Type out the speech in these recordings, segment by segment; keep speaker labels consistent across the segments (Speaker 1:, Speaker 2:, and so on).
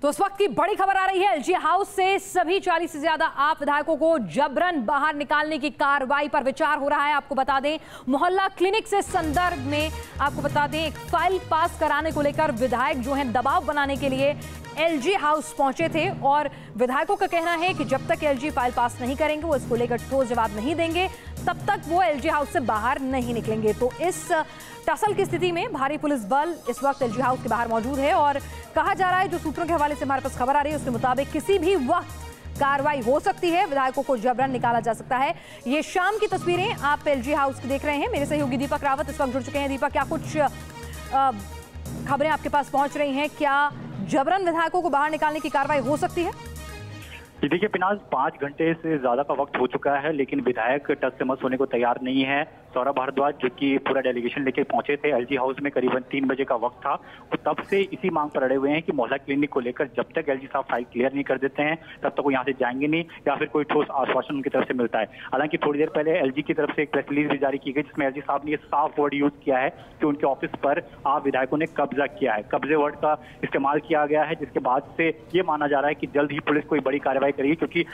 Speaker 1: तो उस वक्त की बड़ी खबर आ रही है, एलजी हाउस से सभी 40 से ज्यादा आप विधायकों को जबरन बाहर निकालने की कार्रवाई पर विचार हो रहा है। आपको बता दें, मोहल्ला क्लिनिक से संदर्भ में आपको बता दें, एक फाइल पास कराने को लेकर विधायक जो हैं दबाव बनाने के लिए एलजी हाउस पहुंचे थे और विधायकों का कहना है कि जब तक एलजी फाइल पास नहीं करेंगे, वो इसको लेकर ठोस जवाब नहीं देंगे, तब तक वो एलजी हाउस से बाहर नहीं निकलेंगे। तो इस टसल की स्थिति में भारी पुलिस बल इस वक्त एलजी हाउस के बाहर मौजूद है और कहा जा रहा है, जो सूत्रों के हवाले से हमारे पास खबर आ रही है उसके मुताबिक किसी भी वक्त कार्रवाई हो सकती है, विधायकों को जबरन निकाला जा सकता है। ये शाम की तस्वीरें आप एलजी हाउस की देख रहे हैं। मेरे सहयोगी दीपक रावत इस वक्त जुड़ चुके हैं। दीपक, क्या कुछ खबरें आपके पास पहुंच रही हैं? क्या जबरन विधायकों को बाहर निकालने की कार्रवाई हो सकती है?
Speaker 2: देखिए पिनाज, 5 घंटे से ज्यादा का वक्त हो चुका है, लेकिन विधायक टस से मस होने को तैयार नहीं है। सौरभ भारद्वाज जो कि पूरा डेलीगेशन लेके पहुंचे थे एलजी हाउस में, करीबन 3 बजे का वक्त था, वो तब से इसी मांग पर अड़े हुए हैं कि मोहल्ला क्लिनिक को लेकर जब तक एलजी साहब फाइल क्लियर नहीं कर देते हैं तब तक वो यहाँ से जाएंगे नहीं, या फिर कोई ठोस आश्वासन उनकी तरफ से मिलता है। हालांकि थोड़ी देर पहले एलजी की तरफ से एक प्रेस रिलीज भी जारी की गई, जिसमें एलजी साहब ने ये साफ वर्ड यूज किया है कि उनके ऑफिस पर आप विधायकों ने कब्जा किया है। कब्जे वर्ड का इस्तेमाल किया गया है, जिसके बाद से ये माना जा रहा है कि जल्द ही पुलिस कोई बड़ी कार्रवाई करेगी, क्योंकि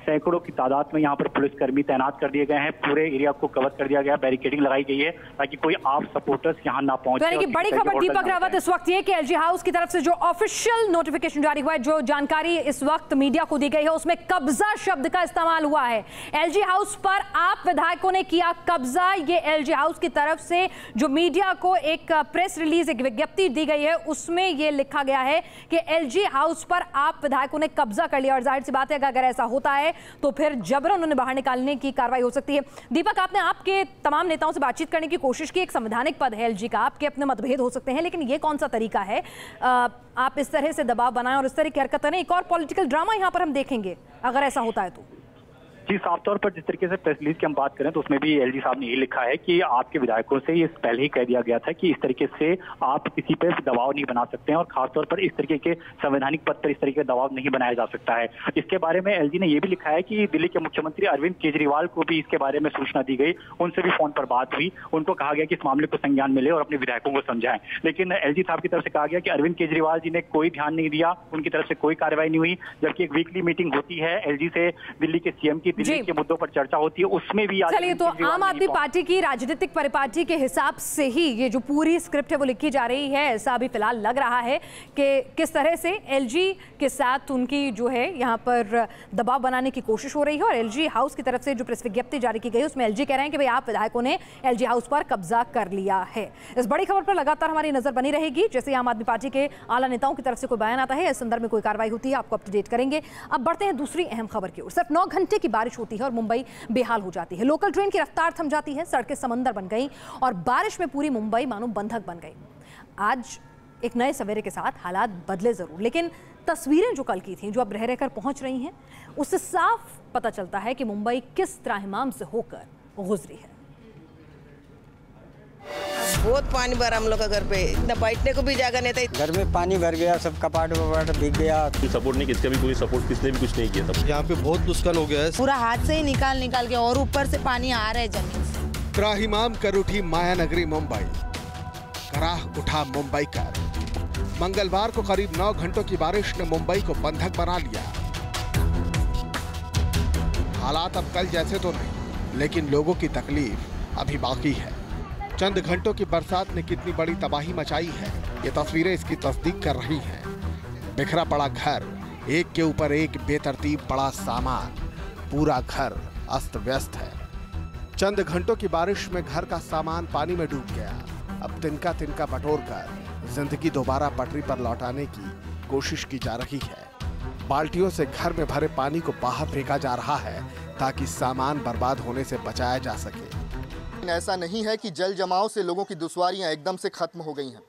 Speaker 2: सैकड़ों की तादाद में यहाँ पर पुलिसकर्मी तैनात कर दिए गए हैं। पूरे एरिया को कवर कर दिया गया, बैरिकेडिंग लगाई गई है ताकि कोई आप सपोर्टर्स यहाँ ना पहुंचे।
Speaker 1: तो बड़ी खबर दीपक रावत इस वक्त ये कि एलजी हाउस की तरफ से जो ऑफिशियल नोटिफिकेशन जारी हुआ है, जो जानकारी इस वक्त मीडिया को दी गई है, उसमें कब्जा शब्द का इस्तेमाल हुआ है। एलजी हाउस पर आप विधायकों ने किया कब्जा। ये एलजी हाउस की तरफ से जो मीडिया को एक प्रेस रिलीज, एक विज्ञप्ति दी गई है, उसमें यह लिखा गया है कि एलजी हाउस पर आप विधायकों ने कब्जा कर लिया। और जाहिर सी बात है कि अगर ऐसा होता है तो फिर जबरन उन्हें बाहर निकालने की कार्रवाई हो सकती है। दीपक, आपने आपके तमाम नेताओं से बातचीत करने की कोशिश की, एक संवैधानिक पद है एलजी का, आपके अपने मतभेद हो सकते हैं, लेकिन ये कौन सा तरीका है आप इस तरह से दबाव बनाएं और इस तरह की हरकत करें? एक और पॉलिटिकल ड्रामा यहां पर हम देखेंगे अगर ऐसा होता है तो।
Speaker 2: जी, साफ तौर पर जिस तरीके से प्रेस रिलीज की हम बात करें तो उसमें भी एलजी साहब ने ये लिखा है कि आपके विधायकों से ये पहले ही कह दिया गया था कि इस तरीके से आप किसी पर दबाव नहीं बना सकते हैं और खासतौर पर इस तरीके के संवैधानिक पद पर इस तरीके का दबाव नहीं बनाया जा सकता है। इसके बारे में एलजी ने यह भी लिखा है कि दिल्ली के मुख्यमंत्री अरविंद केजरीवाल को भी इसके बारे में सूचना दी गई, उनसे भी फोन पर बात हुई, उनको कहा गया कि इस मामले को संज्ञान में ले और अपने विधायकों को समझाएं। लेकिन एलजी साहब की तरफ से कहा गया कि अरविंद केजरीवाल जी ने कोई ध्यान नहीं दिया, उनकी तरफ से कोई कार्रवाई नहीं हुई, जबकि एक वीकली मीटिंग होती है एलजी से दिल्ली के सीएम की, दिल्ली के मुद्दों पर चर्चा होती है, उसमें भी
Speaker 1: चलिए, तो आम आदमी पार्टी की राजनीतिक परिपाटी के हिसाब से ही ये जो पूरी स्क्रिप्ट है वो लिखी जा रही है। ऐसा अभी फिलहाल लग रहा है कि किस तरह से एलजी के साथ उनकी जो है यहाँ पर दबाव बनाने की कोशिश हो रही है। और एलजी हाउस की तरफ से जो प्रेस विज्ञप्ति जारी की गई उसमें एलजी कह रहे हैं कि भाई आप विधायकों ने एलजी हाउस पर कब्जा कर लिया है। इस बड़ी खबर पर लगातार हमारी नजर बनी रहेगी। जैसे आम आदमी पार्टी के आला नेताओं की तरफ से कोई बयान आता है, इस संदर्भ में कोई कार्रवाई होती है, आपको अपडेट करेंगे। अब बढ़ते हैं दूसरी अहम खबर की ओर। सिर्फ 9 घंटे की बारिश होती है और मुंबई बेहाल हो जाती है। लोकल ट्रेन की रफ्तार थम जाती है, सड़कें समंदर बन गई और बारिश में पूरी मुंबई मानो बंधक बन गई। आज एक नए सवेरे के साथ हालात बदले जरूर, लेकिन तस्वीरें जो कल की थीं, जो अब रह रहकर पहुंच रही हैं, उससे साफ पता चलता है कि मुंबई किस त्राहिमाम से होकर गुजरी है।
Speaker 3: बहुत पानी भरा हम लोग का घर पे, इतना बैठने को भी जगह नहीं था।
Speaker 4: घर में पानी भर गया, सब कपाट वपाट भीग गया।
Speaker 5: सपोर्ट नहीं, किसका भी कोई सपोर्ट, किसने भी कुछ नहीं किया था।
Speaker 6: यहाँ पे बहुत नुकसान हो गया है,
Speaker 7: पूरा हाथ से ही निकाल के, और ऊपर से पानी आ रहा है जमीन से।
Speaker 6: त्राहिमाम कर उठी माया नगरी मुंबई, कराह उठा मुंबई का। मंगलवार को करीब 9 घंटों की बारिश ने मुंबई को बंधक बना लिया। हालात अब कल जैसे तो नहीं, लेकिन लोगों की तकलीफ अभी बाकी है। चंद घंटों की बरसात ने कितनी बड़ी तबाही मचाई है, ये तस्वीरें इसकी तस्दीक कर रही हैं। बिखरा पड़ा घर, एक के ऊपर एक बेतरतीब पड़ा सामान, पूरा घर अस्त व्यस्त है। चंद घंटों की बारिश में घर का सामान पानी में डूब गया। अब तिनका तिनका बटोरकर जिंदगी दोबारा पटरी पर लौटाने की कोशिश की जा रही है। बाल्टियों से घर में भरे पानी को बाहर फेंका जा रहा है ताकि सामान बर्बाद होने से बचाया जा सके।
Speaker 8: ऐसा नहीं है कि जल जमाव से लोगों की दुश्वारियां एकदम से खत्म हो गई हैं।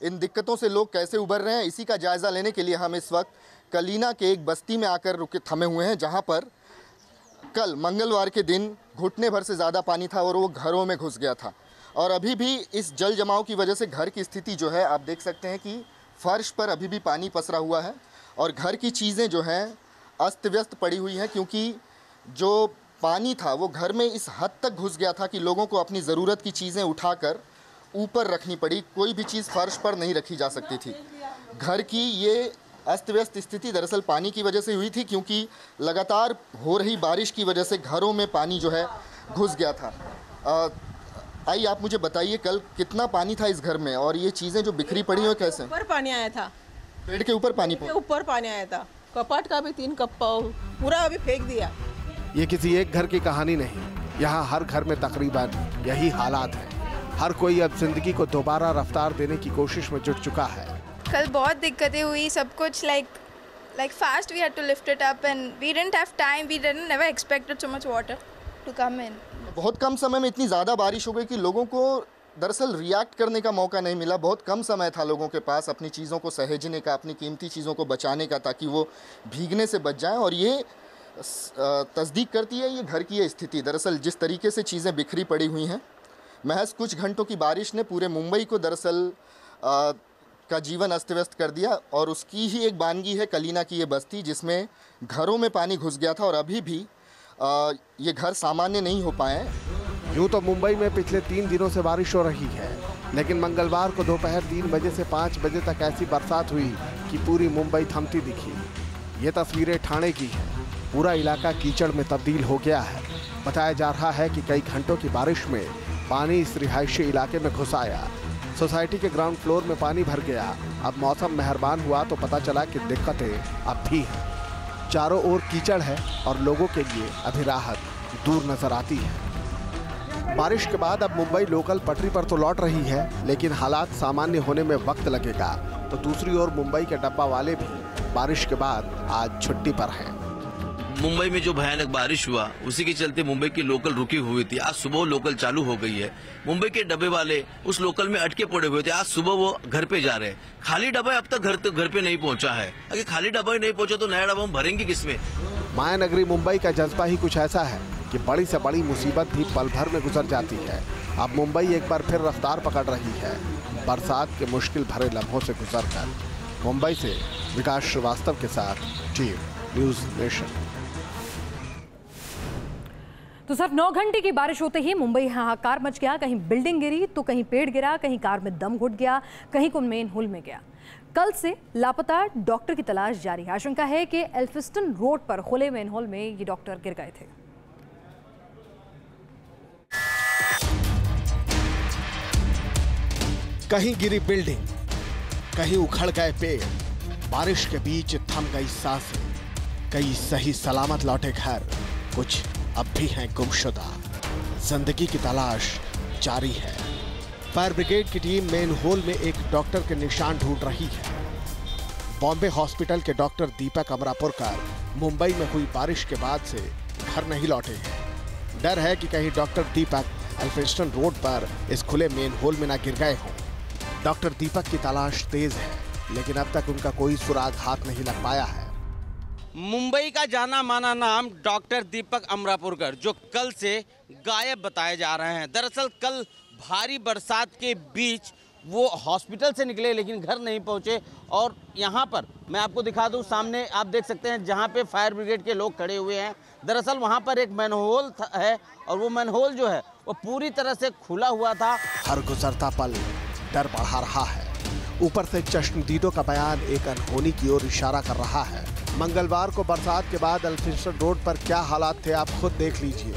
Speaker 8: इन दिक्कतों से लोग कैसे उबर रहे हैं, इसी का जायजा लेने के लिए हम इस वक्त कलीना के एक बस्ती में आकर रुके थमे हुए हैं, जहां पर कल मंगलवार के दिन घुटने भर से ज़्यादा पानी था और वो घरों में घुस गया था। और अभी भी इस जल जमाव की वजह से घर की स्थिति जो है, आप देख सकते हैं कि फर्श पर अभी भी पानी पसरा हुआ है और घर की चीज़ें जो हैं अस्त व्यस्त पड़ी हुई हैं, क्योंकि जो पानी था वो घर में इस हद तक घुस गया था कि लोगों को अपनी ज़रूरत की चीज़ें उठाकर ऊपर रखनी पड़ी। कोई भी चीज़ फर्श पर नहीं रखी जा सकती थी। घर की ये अस्त व्यस्त स्थिति दरअसल पानी की वजह से हुई थी, क्योंकि लगातार हो रही बारिश की वजह से घरों में पानी जो है घुस गया था। आइए आप मुझे बताइए कल कितना पानी था इस घर में, और ये चीज़ें जो बिखरी पड़ी हैं कैसे?
Speaker 3: ऊपर पानी आया था,
Speaker 8: पेड़ के ऊपर पानी
Speaker 3: ऊपर पानी आया था, कपाट का भी 3 कप पूरा अभी फेंक दिया।
Speaker 6: ये किसी एक घर की कहानी नहीं, यहाँ हर घर में तकरीबन यही हालात है। हर कोई अब जिंदगी को दोबारा रफ्तार देने की कोशिश में जुट चुका है।
Speaker 9: कल बहुत दिक्कतें हुई, सब कुछ like fast we had to lift it up and we didn't have time, we didn't never expected so much water to come in.
Speaker 8: बहुत कम समय में इतनी ज़्यादा बारिश हो गई कि लोगों को दरअसल रिएक्ट करने का मौका नहीं मिला। बहुत कम समय था लोगों के पास अपनी चीज़ों को सहेजने का, अपनी कीमती चीज़ों को बचाने का, ताकि वो भीगने से बच जाएं। और ये तस्दीक करती है ये घर की ये स्थिति। दरअसल जिस तरीके से चीज़ें बिखरी पड़ी हुई हैं, महज कुछ घंटों की बारिश ने पूरे मुंबई को दरअसल का जीवन अस्त व्यस्त कर दिया। और उसकी ही एक बानगी है कलीना की ये बस्ती, जिसमें घरों में पानी घुस गया था और अभी भी ये घर सामान्य नहीं हो पाए।
Speaker 6: यूँ तो मुंबई में पिछले 3 दिनों से बारिश हो रही है, लेकिन मंगलवार को दोपहर 3 बजे से 5 बजे तक ऐसी बरसात हुई कि पूरी मुंबई थमती दिखी। ये तस्वीरें ठाणे की हैं। पूरा इलाका कीचड़ में तब्दील हो गया है। बताया जा रहा है कि कई घंटों की बारिश में पानी इस रिहायशी इलाके में घुस आया। सोसाइटी के ग्राउंड फ्लोर में पानी भर गया। अब मौसम मेहरबान हुआ तो पता चला कि दिक्कतें अब भी हैं। चारों ओर कीचड़ है और लोगों के लिए अभी राहत दूर नजर आती है। बारिश के बाद अब मुंबई लोकल पटरी पर तो लौट रही है, लेकिन हालात सामान्य होने में वक्त लगेगा। तो दूसरी ओर मुंबई के डब्बा वाले भी बारिश के बाद आज छुट्टी पर हैं।
Speaker 10: मुंबई में जो भयानक बारिश हुआ उसी के चलते मुंबई की लोकल रुकी हुई थी। आज सुबह लोकल चालू हो गई है। मुंबई के डब्बे वाले उस लोकल में अटके पड़े हुए थे। आज सुबह वो घर पे जा रहे हैं। खाली डब्बा अब तक घर पे नहीं पहुंचा है। अगर खाली डब्बा ही नहीं पहुंचा तो नया डब्बा हम भरेंगे किसमें?
Speaker 6: माया नगरी मुंबई का जज्बा ही कुछ ऐसा है कि बड़ी से बड़ी मुसीबत भी पल भर में गुजर जाती है। अब मुंबई एक बार फिर रफ्तार पकड़ रही है, बरसात के मुश्किल भरे लम्हों से गुजरकर। मुंबई से विकास श्रीवास्तव के साथ टीम न्यूज़ नेशन।
Speaker 1: तो सिर्फ 9 घंटे की बारिश होते ही मुंबई हाहाकार मच गया। कहीं बिल्डिंग गिरी तो कहीं पेड़ गिरा, कहीं कार में दम घुट गया, कहीं को मेन होल में गया। कल से लापता डॉक्टर की तलाश जारी है। आशंका है कि एल्फिस्टन रोड पर खुले मेन होल में ये डॉक्टर गिर गए थे।
Speaker 6: कहीं गिरी बिल्डिंग, कहीं उखड़ गए पेड़, बारिश के बीच थम गई सांसें, कई सही सलामत लौटे घर, कुछ अब भी हैं गुमशुदा। जिंदगी की तलाश जारी है। फायर ब्रिगेड की टीम मेन होल में एक डॉक्टर के निशान ढूंढ रही है। बॉम्बे हॉस्पिटल के डॉक्टर दीपक अमरापुरकर मुंबई में हुई बारिश के बाद से घर नहीं लौटे हैं। डर है कि कहीं डॉक्टर दीपक एल्फिंस्टन रोड पर इस खुले मेन होल में न गिर गए हों। डॉक्टर दीपक की तलाश तेज है, लेकिन अब तक उनका कोई सुराग हाथ नहीं लग पाया है।
Speaker 11: मुंबई का जाना माना नाम डॉक्टर दीपक अमरापुरकर, जो कल से गायब बताए जा रहे हैं। दरअसल कल भारी बरसात के बीच वो हॉस्पिटल से निकले लेकिन घर नहीं पहुंचे। और यहाँ पर मैं आपको दिखा दूं, सामने आप देख सकते हैं जहाँ पे फायर ब्रिगेड के लोग खड़े हुए हैं। दरअसल वहाँ पर एक मैनहोल है और वो मैनहोल जो है वो पूरी तरह से खुला हुआ था।
Speaker 6: हर गुजरता पल डर बढ़ा रहा है। ऊपर से चश्मदीदों का बयान एक अनहोनी की ओर इशारा कर रहा है। मंगलवार को बरसात के बाद एल्फिंस्टन रोड पर क्या हालात थे आप खुद देख लीजिए।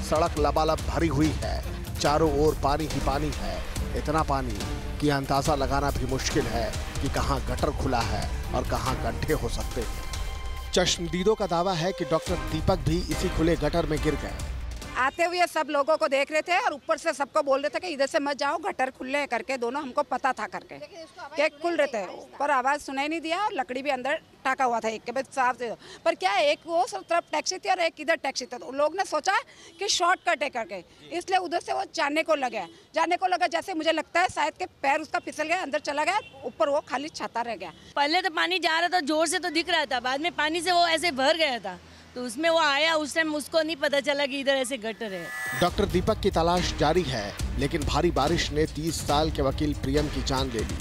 Speaker 6: सड़क लबालब भरी हुई है, चारों ओर पानी ही पानी है। इतना पानी कि अंदाजा लगाना भी मुश्किल है कि कहां गटर खुला है और कहां गड्ढे हो सकते हैं। चश्मदीदों का दावा है कि डॉक्टर दीपक भी इसी खुले गटर में गिर गए।
Speaker 12: आते हुए सब लोगों को देख रहे थे और ऊपर से सबको बोल रहे थे कि इधर से मत जाओ, गटर खुले करके। दोनों हमको पता था करके कि खुल रहे थे, पर आवाज़ सुनाई नहीं दिया और लकड़ी भी अंदर टाका हुआ था एक के बाद साफ से। पर क्या एक वो सब तरफ टैक्सी थी और एक इधर टैक्सी था, तो लोग ने सोचा कि शॉर्टकट है करके, इसलिए उधर से वो जाने को लगा। जैसे मुझे लगता है शायद के पैर उसका फिसल गया, अंदर चला गया, ऊपर वो खाली छाता रह गया।
Speaker 13: पहले तो पानी जा रहा था जोर से तो दिख रहा था, बाद में पानी से वो ऐसे भर गया था, तो उसमें वो आया। उस टाइम उसको नहीं पता चला कि इधर ऐसे गटर है।
Speaker 6: डॉक्टर दीपक की तलाश जारी है, लेकिन भारी बारिश ने 30 साल के वकील प्रियम की जान ले ली।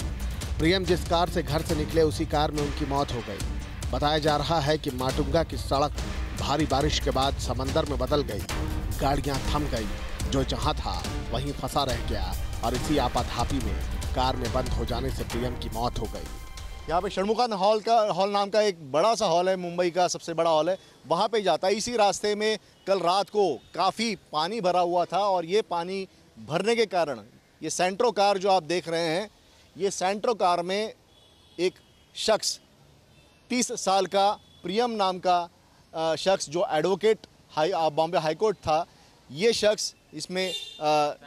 Speaker 6: प्रियम जिस कार से घर से निकले उसी कार में उनकी मौत हो गई। बताया जा रहा है कि माटुंगा की सड़क भारी बारिश के बाद समंदर में बदल गई। गाड़ियां थम गई, जो जहां था वहीं फंसा रह गया और इसी आपाधापी में कार में बंद हो जाने से प्रियम की मौत हो गई।
Speaker 14: यहाँ पे षणमुखा हॉल नाम का एक बड़ा सा हॉल है, मुंबई का सबसे बड़ा हॉल है, वहाँ पे जाता है। इसी रास्ते में कल रात को काफ़ी पानी भरा हुआ था और ये पानी भरने के कारण ये सेंट्रो कार जो आप देख रहे हैं, ये सेंट्रो कार में एक शख्स 30 साल का प्रियम नाम का शख्स जो एडवोकेट बॉम्बे हाई कोर्ट था, ये शख्स इसमें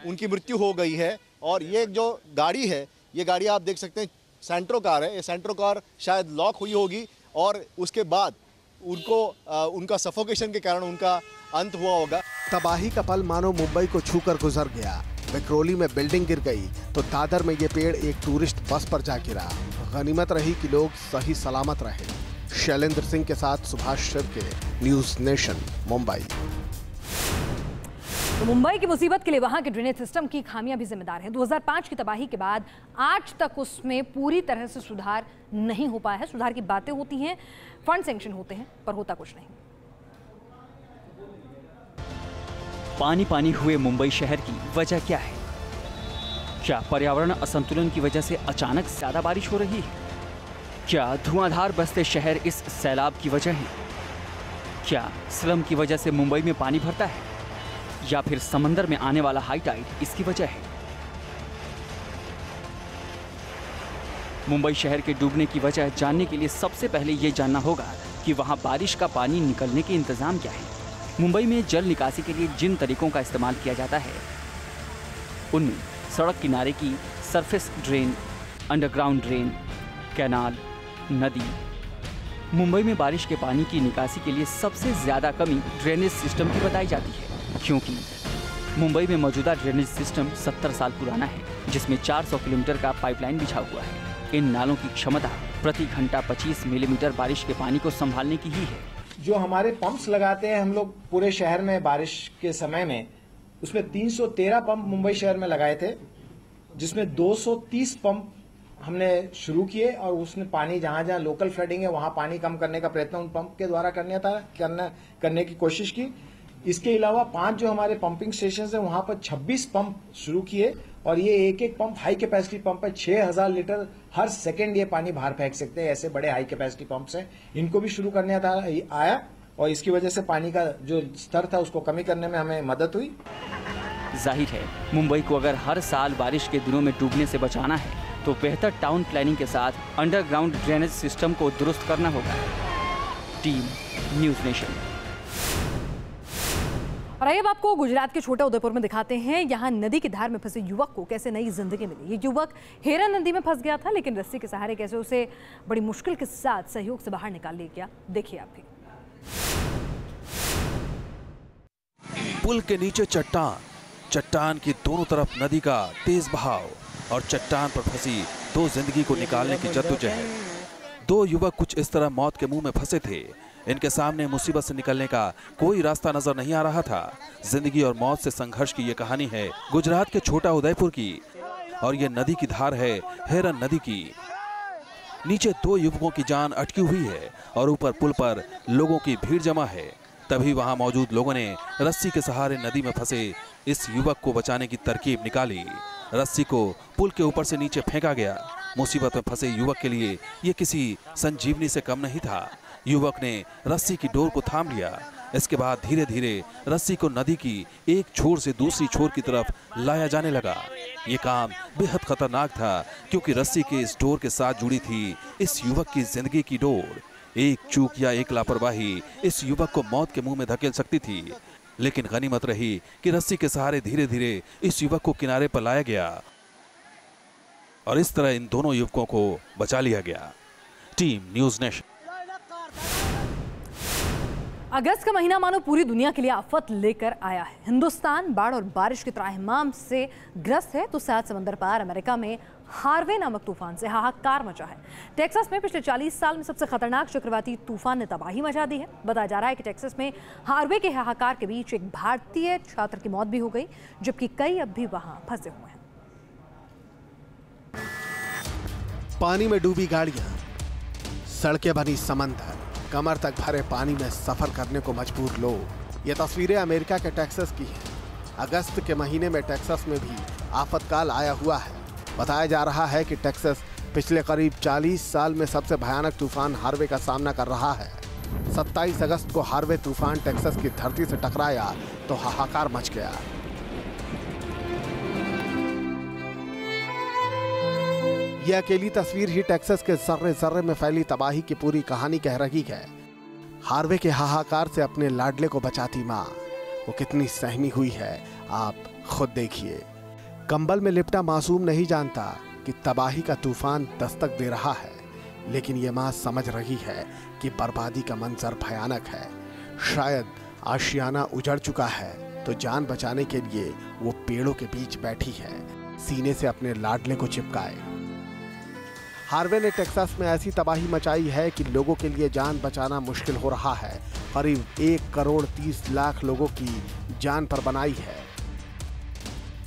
Speaker 14: उनकी मृत्यु हो गई है। और ये जो गाड़ी है, ये गाड़ी आप देख सकते हैं सेंट्रो कार है। ये सेंट्रो कार शायद लॉक हुई होगी और उसके बाद उनका सफोकेशन के कारण उनका अंत हुआ होगा।
Speaker 6: तबाही का पल मानो मुंबई को छूकर गुजर गया। विक्रोली में बिल्डिंग गिर गई तो दादर में ये पेड़ एक टूरिस्ट बस पर जा गिरा। गनीमत रही कि लोग सही सलामत रहे। शैलेंद्र सिंह के साथ सुभाष शिर्के, न्यूज़ नेशन, मुंबई।
Speaker 1: तो मुंबई की मुसीबत के लिए वहां के ड्रेनेज सिस्टम की खामियां भी जिम्मेदार हैं। 2005 की तबाही के बाद आज तक उसमें पूरी तरह से सुधार नहीं हो पाया है। सुधार की बातें होती हैं, फंड सैंक्शन होते हैं, पर होता कुछ नहीं।
Speaker 15: पानी पानी हुए मुंबई शहर की वजह क्या है? क्या पर्यावरण असंतुलन की वजह से अचानक ज्यादा बारिश हो रही है? क्या धुआंधार बसते शहर इस सैलाब की वजह है? क्या स्लम की वजह से मुंबई में पानी भरता है, या फिर समंदर में आने वाला हाई टाइड इसकी वजह है? मुंबई शहर के डूबने की वजह जानने के लिए सबसे पहले ये जानना होगा कि वहां बारिश का पानी निकलने के इंतजाम क्या है। मुंबई में जल निकासी के लिए जिन तरीकों का इस्तेमाल किया जाता है, उनमें सड़क किनारे की surface drain, underground drain, canal, नदी। मुंबई में बारिश के पानी की निकासी के लिए सबसे ज़्यादा कमी ड्रेनेज सिस्टम की बताई जाती है, क्योंकि मुंबई में मौजूदा ड्रेनेज सिस्टम 70 साल पुराना है, जिसमें 400 किलोमीटर का पाइपलाइन बिछा हुआ है। इन नालों की क्षमता प्रति घंटा 25 मिलीमीटर बारिश के पानी को संभालने की ही है।
Speaker 16: जो हमारे पंप्स लगाते हैं हम लोग पूरे शहर में बारिश के समय में, उसमें 313 पंप मुंबई शहर में लगाए थे, जिसमें 230 पंप हमने शुरू किए और उसने पानी जहां जहां लोकल फ्लडिंग है वहां पानी कम करने का प्रयत्न उन पंप के द्वारा करने की कोशिश की। इसके अलावा 5 जो हमारे पंपिंग स्टेशन है वहां पर 26 पंप शुरू किए और ये एक पंप हाई कैपेसिटी पंप है। 6000 लीटर हर सेकेंड ये पानी बाहर फेंक सकते हैं। ऐसे बड़े हाई कैपेसिटी पंप्स हैं, इनको भी शुरू करने आया और इसकी वजह से पानी का जो स्तर था उसको कमी करने में हमें मदद हुई।
Speaker 15: जाहिर है मुंबई को अगर हर साल बारिश के दिनों में डूबने से बचाना है तो बेहतर टाउन प्लानिंग के साथ अंडरग्राउंड ड्रेनेज सिस्टम को दुरुस्त करना होगा। Team news nation.
Speaker 1: और आइए अब आपको गुजरात के छोटे उदयपुर में दिखाते हैं यहाँ नदी की धार में फंसे युवक को कैसे नई जिंदगी मिली। ये युवक हेरन नदी में फंस गया था, लेकिन रस्सी के सहारे कैसे उसे बड़ी मुश्किल के साथ सहयोग से बाहर निकाल लिया गया, देखिए आप भी।
Speaker 17: पुल के नीचे चट्टान की दोनों तरफ नदी का तेज बहाव और चट्टान पर फंसी 2 जिंदगी को निकालने की जद्दोजहद। 2 युवक कुछ इस तरह मौत के मुंह में फंसे थे। इनके सामने मुसीबत से निकलने का कोई रास्ता नजर नहीं आ रहा था। जिंदगी और मौत से संघर्ष की ये कहानी है गुजरात के छोटा उदयपुर की, और ये नदी की धार है हेरन नदी की। नीचे 2 युवकों की जान अटकी हुई है और ऊपर पुल पर लोगों की भीड़ जमा है। तभी वहां मौजूद लोगों ने रस्सी के सहारे नदी में फंसे इस युवक को बचाने की तरकीब निकाली। रस्सी को पुल के ऊपर से नीचे फेंका गया। मुसीबत में फंसे युवक के लिए ये किसी संजीवनी से कम नहीं था। युवक ने रस्सी की डोर को थाम लिया। इसके बाद धीरे धीरे रस्सी को नदी की एक छोर से दूसरी छोर की तरफ लाया जाने लगा। ये काम बेहद खतरनाक था, क्योंकि रस्सी के इस डोर के साथ जुड़ी थी इस युवक की जिंदगी की डोर। एक चूक या एक लापरवाही इस युवक को मौत के मुंह में धकेल सकती थी, लेकिन गनीमत रही कि रस्सी के सहारे धीरे धीरे इस युवक को किनारे पर लाया गया और इस तरह इन दोनों युवकों को बचा लिया गया। Team news nation.
Speaker 1: अगस्त का महीना मानो पूरी दुनिया के लिए आफत लेकर आया है। हिंदुस्तान बाढ़ और बारिश के त्राहिमाम से ग्रस्त है, तो सात समंदर पार अमेरिका में हार्वे नामक तूफान से हाहाकार मचा है। टेक्सास में पिछले 40 साल में सबसे खतरनाक चक्रवाती तूफान ने तबाही मचा दी है। बताया जा रहा है कि टेक्सास में हार्वे के हाहाकार के बीच एक भारतीय छात्र की मौत भी हो गई, जबकि कई अब भी वहां फंसे हुए हैं।
Speaker 6: पानी में डूबी गाड़ियां, सड़कें बनी समंदर, कमर तक भरे पानी में सफर करने को मजबूर लोग। ये तस्वीरें अमेरिका के टेक्सास की हैं। अगस्त के महीने में टेक्सास में भी आफतकाल आया हुआ है। बताया जा रहा है कि टेक्सास पिछले करीब 40 साल में सबसे भयानक तूफान हार्वे का सामना कर रहा है। 27 अगस्त को हार्वे तूफान टेक्सास की धरती से टकराया तो हाहाकार मच गया। यह अकेली तस्वीर ही टेक्सास के जर्रे जर्रे में फैली तबाही की पूरी कहानी कह रही है। हार्वे के हाहाकार से अपने लाडले को बचाती माँ, वो कितनी सहमी हुई है आप खुद देखिए। कंबल में लिपटा मासूम नहीं जानता कि तबाही का तूफान दस्तक दे रहा है, लेकिन ये माँ समझ रही है कि बर्बादी का मंजर भयानक है। शायद आशियाना उजड़ चुका है तो जान बचाने के लिए वो पेड़ों के बीच बैठी है, सीने से अपने लाडले को चिपकाए। हार्वे ने टेक्सास में ऐसी तबाही मचाई है कि लोगों के लिए जान बचाना मुश्किल हो रहा है। करीब 1 करोड़ 30 लाख लोगों की जान पर बनाई है।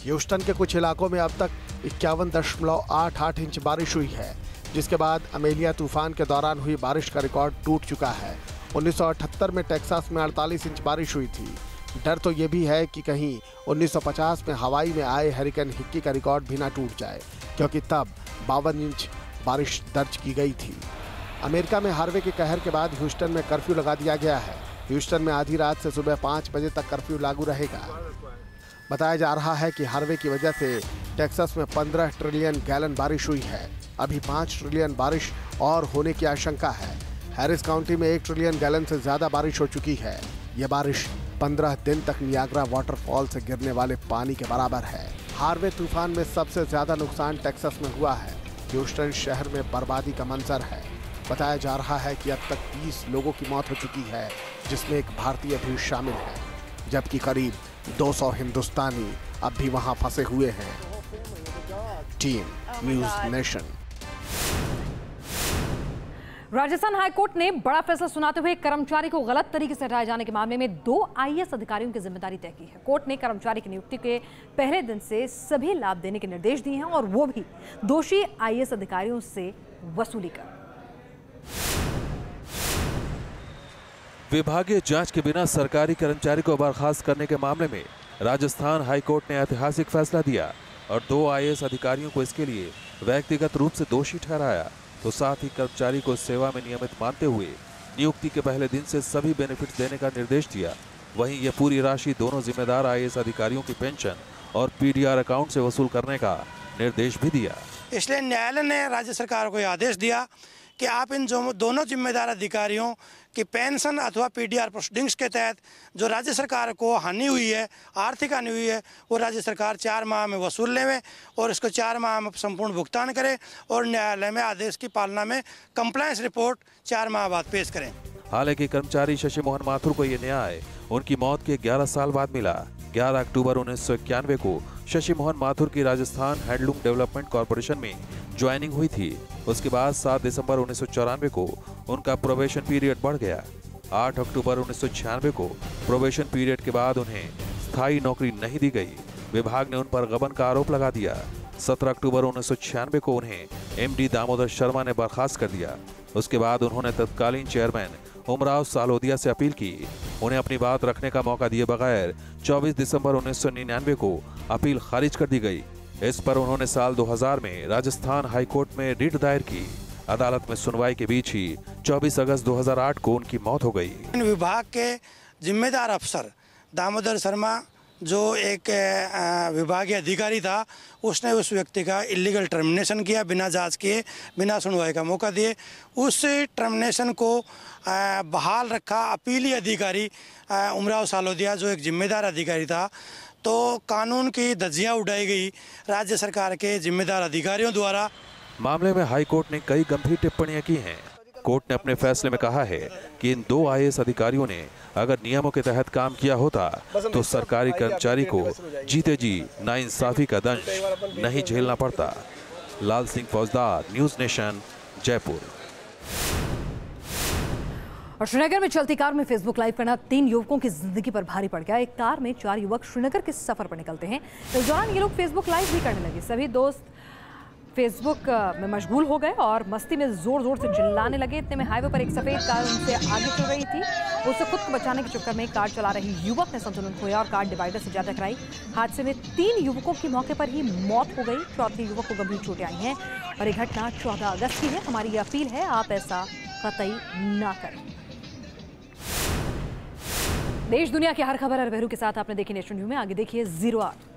Speaker 6: ह्यूस्टन के कुछ इलाकों में अब तक 51.88 इंच बारिश हुई है, जिसके बाद अमेलिया तूफान के दौरान हुई बारिश का रिकॉर्ड टूट चुका है। 1978 में टेक्सास में 48 इंच बारिश हुई थी। डर तो ये भी है कि कहीं 1950 में हवाई में आए हरिकेन हिक्की का रिकॉर्ड भी ना टूट जाए, क्योंकि तब 52 इंच बारिश दर्ज की गई थी। अमेरिका में हार्वे के कहर के बाद ह्यूस्टन में कर्फ्यू लगा दिया गया है। ह्यूस्टन में आधी रात से सुबह 5 बजे तक कर्फ्यू लागू रहेगा। बताया जा रहा है कि हार्वे की वजह से टेक्सास में 15 ट्रिलियन गैलन बारिश हुई है। अभी 5 ट्रिलियन बारिश और होने की आशंका है। हैरिस काउंटी में 1 ट्रिलियन गैलन से ज्यादा बारिश हो चुकी है। यह बारिश 15 दिन तक नियाग्रा वाटरफॉल से गिरने वाले पानी के बराबर है। हार्वे तूफान में सबसे ज्यादा नुकसान टेक्सास में हुआ है। ह्यूस्टन शहर में बर्बादी का मंजर है। बताया जा रहा है कि अब तक 30 लोगों की मौत हो चुकी है, जिसमें एक भारतीय भी शामिल है, जबकि करीब 200 हिंदुस्तानी अब भी वहां फंसे हुए हैं। Team news nation.
Speaker 1: Rajasthan high court ने बड़ा फैसला सुनाते हुए कर्मचारी को गलत तरीके से हटाए जाने के मामले में 2 आईएएस अधिकारियों की जिम्मेदारी तय की है। कोर्ट ने कर्मचारी की नियुक्ति के पहले दिन से सभी लाभ देने के निर्देश दिए हैं, और वो भी दोषी आईएएस अधिकारियों से वसूली कर।
Speaker 17: विभागीय जांच के बिना सरकारी कर्मचारी को बर्खास्त करने के मामले में राजस्थान हाईकोर्ट ने ऐतिहासिक फैसला दिया और 2 आईएएस अधिकारियों को इसके लिए व्यक्तिगत रूप से दोषी ठहराया, तो साथ ही कर्मचारी को सेवा में नियमित मानते हुए नियुक्ति के पहले दिन से सभी बेनिफिट्स देने का निर्देश दिया। वहीं यह पूरी राशि दोनों जिम्मेदार आईएएस अधिकारियों की पेंशन और पीडीआर अकाउंट से वसूल करने का निर्देश भी दिया।
Speaker 18: इसलिए न्यायालय ने राज्य सरकार को यह आदेश दिया कि आप इन दोनों जिम्मेदार अधिकारियों की पेंशन अथवा पीडीआर प्रोसीडिंग्स के तहत जो राज्य सरकार को हानि हुई है, आर्थिक हानि हुई है, वो राज्य सरकार 4 माह में वसूल लेवे और इसको 4 माह में संपूर्ण भुगतान करे और न्यायालय में आदेश की पालना में कंप्लायंस रिपोर्ट 4 माह बाद पेश करें।
Speaker 17: हालांकि कर्मचारी शशि मोहन माथुर को ये न्याय उनकी मौत के 11 साल बाद मिला। 11 अक्टूबर 1991 को शशि मोहन माथुर की राजस्थान हैंडलूम डेवलपमेंट कॉर्पोरेशन में ज्वाइनिंग हुई थी। उसके बाद 7 दिसंबर 1994 को उनका प्रोबेशन पीरियड बढ़ गया। 8 अक्टूबर 1996 को प्रोबेशन पीरियड के बाद उन्हें स्थायी नौकरी नहीं दी गई। विभाग ने उन पर गबन का आरोप लगा दिया। 17 अक्टूबर 1996 को उन्हें एमडी दामोदर शर्मा ने बर्खास्त कर दिया। उसके बाद उन्होंने तत्कालीन चेयरमैन उमराव सालोदिया से अपील की। उन्हें अपनी बात रखने का मौका दिए बगैर 24 दिसंबर 1999 को अपील खारिज कर दी गई। इस पर उन्होंने साल 2000 में राजस्थान हाईकोर्ट में रिट दायर की। अदालत में सुनवाई के बीच ही 24 अगस्त 2008 को उनकी मौत हो गई।
Speaker 18: विभाग के जिम्मेदार अफसर दामोदर शर्मा जो एक विभागीय अधिकारी था, उसने उस व्यक्ति का इलीगल टर्मिनेशन किया, बिना जांच किए, बिना सुनवाई का मौका दिए। उस टर्मिनेशन को बहाल रखा अपीली अधिकारी उमराव सालोदिया, जो एक जिम्मेदार अधिकारी था। तो कानून की धज्जियां उड़ाई गई राज्य सरकार के जिम्मेदार अधिकारियों द्वारा।
Speaker 17: मामले में हाई कोर्ट ने कई गंभीर टिप्पणियां की हैं। कोर्ट ने अपने फैसले में कहा है कि इन 2 आईएएस अधिकारियों ने अगर नियमों के तहत काम किया होता तो सरकारी कर्मचारी को जीते जी नाइंसाफी का दंश नहीं झेलना पड़ता। लाल सिंह फौजदार, न्यूज़ नेशन, जयपुर।
Speaker 1: और श्रीनगर में चलती कार में फेसबुक लाइव करना 3 युवकों की जिंदगी पर भारी पड़ गया। एक कार में 4 युवक श्रीनगर के सफर पर निकलते हैं। इस दौरान ये लोग फेसबुक लाइव भी करने लगे। सभी दोस्त फेसबुक में मशगूल हो गए और मस्ती में जोर जोर से चिल्लाने लगे। इतने में हाईवे पर एक सफेद कार उनसे आगे चल रही थी। उसे खुद को बचाने के चक्कर में कार चला रही युवक ने संतुलन खोया और कार डिवाइडर से जा टकराई। हादसे में 3 युवकों की मौके पर ही मौत हो गई। चौथे युवक को गंभीर चोटें आई हैं और ये घटना 14 अगस्त की है। हमारी ये अपील है, आप ऐसा कतई ना करें। देश दुनिया की हर खबर हर पहलू के साथ आपने देखी नेशन न्यूज़ में। आगे देखिए 0 8।